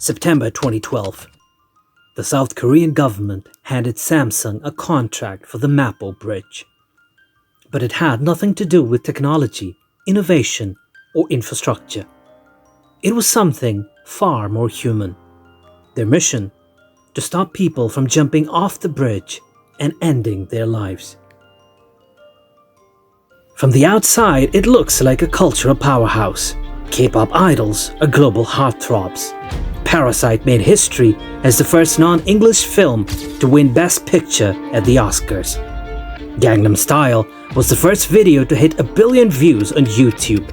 September 2012. The South Korean government handed Samsung a contract for the Mapo Bridge. But it had nothing to do with technology, innovation, or infrastructure. It was something far more human. Their mission: to stop people from jumping off the bridge and ending their lives. From the outside, it looks like a cultural powerhouse. K-pop idols are global heartthrobs. Parasite made history as the first non-English film to win Best Picture at the Oscars. Gangnam Style was the first video to hit 1 billion views on YouTube.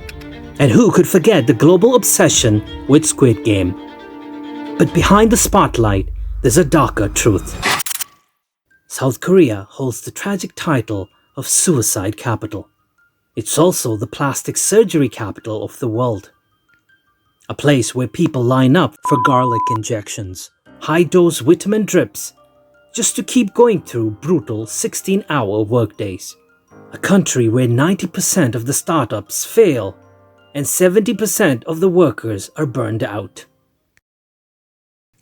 And who could forget the global obsession with Squid Game? But behind the spotlight, there's a darker truth. South Korea holds the tragic title of suicide capital. It's also the plastic surgery capital of the world. A place where people line up for garlic injections, high-dose vitamin drips, just to keep going through brutal 16-hour workdays. A country where 90% of the startups fail and 70% of the workers are burned out.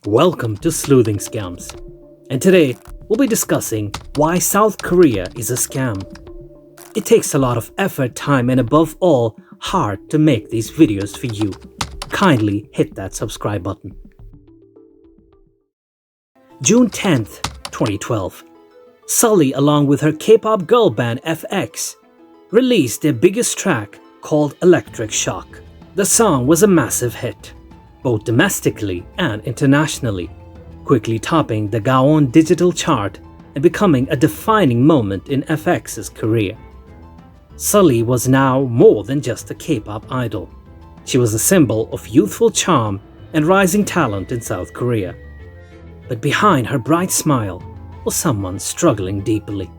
Welcome to Sleuthing Scams. And today, we'll be discussing why South Korea is a scam. It takes a lot of effort, time, and above all, heart to make these videos for you. Kindly hit that subscribe button. June 10th, 2012. Sulli, along with her K-pop girl band FX, released their biggest track called Electric Shock. The song was a massive hit, both domestically and internationally, quickly topping the Gaon digital chart and becoming a defining moment in FX's career. Sulli was now more than just a K-pop idol. She was a symbol of youthful charm and rising talent in South Korea. But behind her bright smile was someone struggling deeply.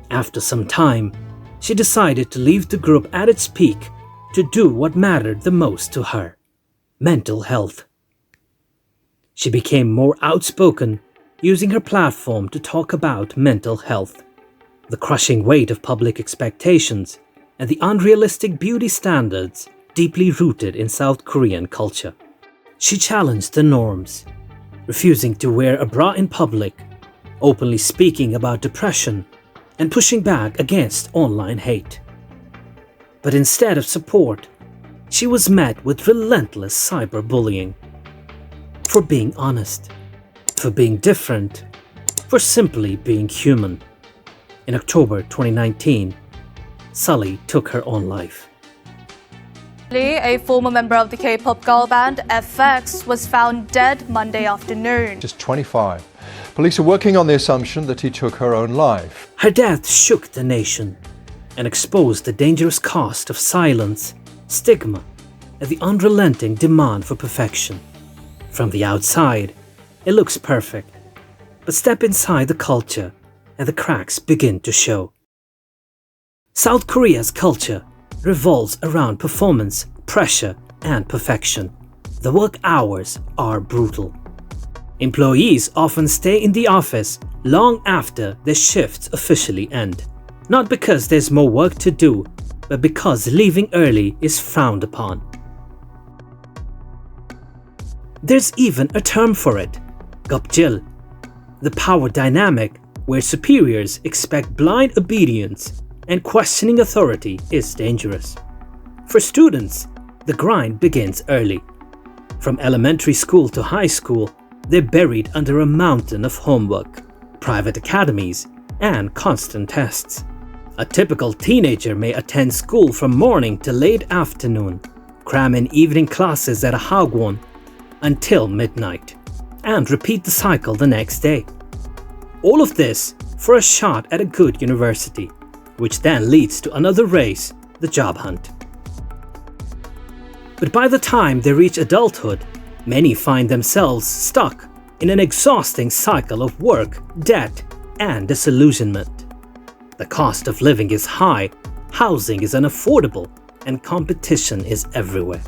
After some time, she decided to leave the group at its peak to do what mattered the most to her: mental health. She became more outspoken, using her platform to talk about mental health, the crushing weight of public expectations, and the unrealistic beauty standards deeply rooted in South Korean culture. She challenged the norms, refusing to wear a bra in public, openly speaking about depression, and pushing back against online hate. But instead of support, she was met with relentless cyberbullying. For being honest, for being different, for simply being human. In October 2019, Sulli took her own life. A former member of the K-pop girl band FX was found dead Monday afternoon. Just 25. Police are working on the assumption that he took her own life. Her death shook the nation and exposed the dangerous cost of silence, stigma, and the unrelenting demand for perfection. From the outside, it looks perfect, but step inside the culture and the cracks begin to show. South Korea's culture revolves around performance, pressure, and perfection. The work hours are brutal. Employees often stay in the office long after their shifts officially end. Not because there's more work to do, but because leaving early is frowned upon. There's even a term for it: gapjil, the power dynamic where superiors expect blind obedience and questioning authority is dangerous. For students, the grind begins early. From elementary school to high school, they're buried under a mountain of homework, private academies, and constant tests. A typical teenager may attend school from morning to late afternoon, cram in evening classes at a hagwon until midnight, and repeat the cycle the next day. All of this for a shot at a good university, which then leads to another race, the job hunt. But by the time they reach adulthood, many find themselves stuck in an exhausting cycle of work, debt, and disillusionment. The cost of living is high, housing is unaffordable, and competition is everywhere.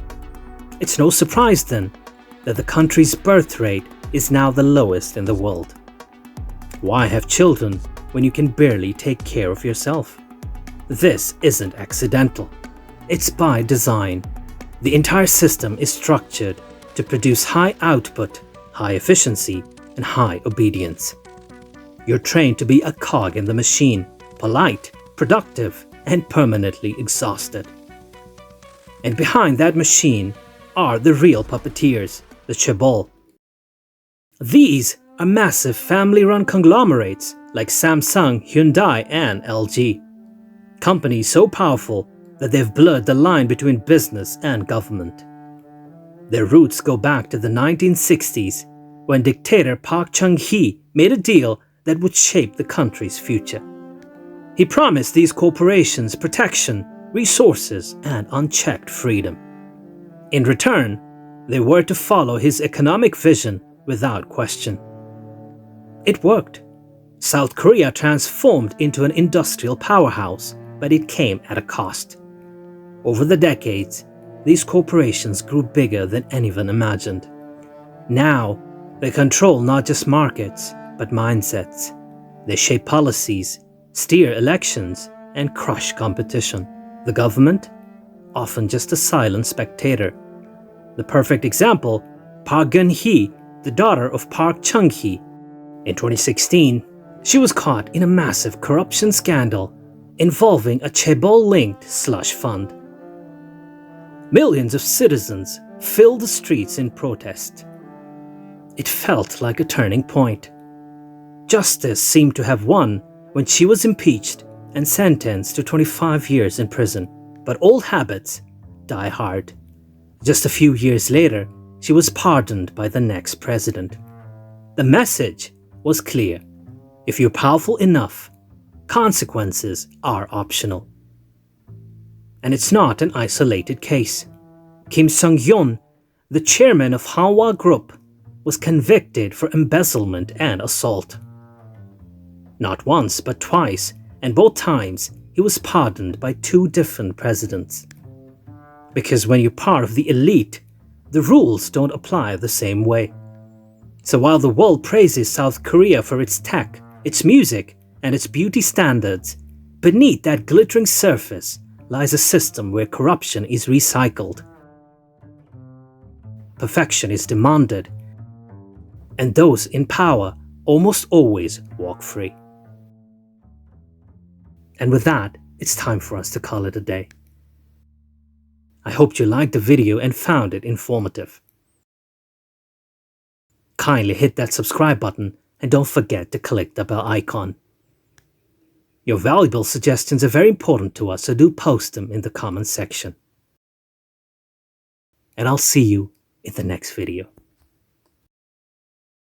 It's no surprise then that the country's birth rate is now the lowest in the world. Why have children when you can barely take care of yourself? This isn't accidental. It's by design. The entire system is structured to produce high output, high efficiency, and high obedience. You're trained to be a cog in the machine, polite, productive, and permanently exhausted. And behind that machine are the real puppeteers, the Chaebols. These are massive family-run conglomerates like Samsung, Hyundai, and LG. Companies so powerful that they've blurred the line between business and government. Their roots go back to the 1960s, when dictator Park Chung-hee made a deal that would shape the country's future. He promised these corporations protection, resources, and unchecked freedom. In return, they were to follow his economic vision without question. It worked. South Korea transformed into an industrial powerhouse, but it came at a cost. Over the decades, these corporations grew bigger than anyone imagined. Now, they control not just markets, but mindsets. They shape policies, steer elections, and crush competition. The government? Often just a silent spectator. The perfect example, Park Geun-hye, the daughter of Park Chung-hee. In 2016, she was caught in a massive corruption scandal involving a Chaebol-linked slush fund. Millions of citizens filled the streets in protest. It felt like a turning point. Justice seemed to have won when she was impeached and sentenced to 25 years in prison. But old habits die hard. Just a few years later, she was pardoned by the next president. The message was clear. If you're powerful enough, consequences are optional. And it's not an isolated case. Kim Sung-yeon, the chairman of Hanwha Group, was convicted for embezzlement and assault. Not once, but twice, and both times he was pardoned by two different presidents. Because when you're part of the elite, the rules don't apply the same way. So while the world praises South Korea for its tech, its music, and its beauty standards, beneath that glittering surface lies a system where corruption is recycled. Perfection is demanded, and those in power almost always walk free. And with that, it's time for us to call it a day. I hope you liked the video and found it informative. Kindly hit that subscribe button and don't forget to click the bell icon. Your valuable suggestions are very important to us, so do post them in the comments section. And I'll see you in the next video.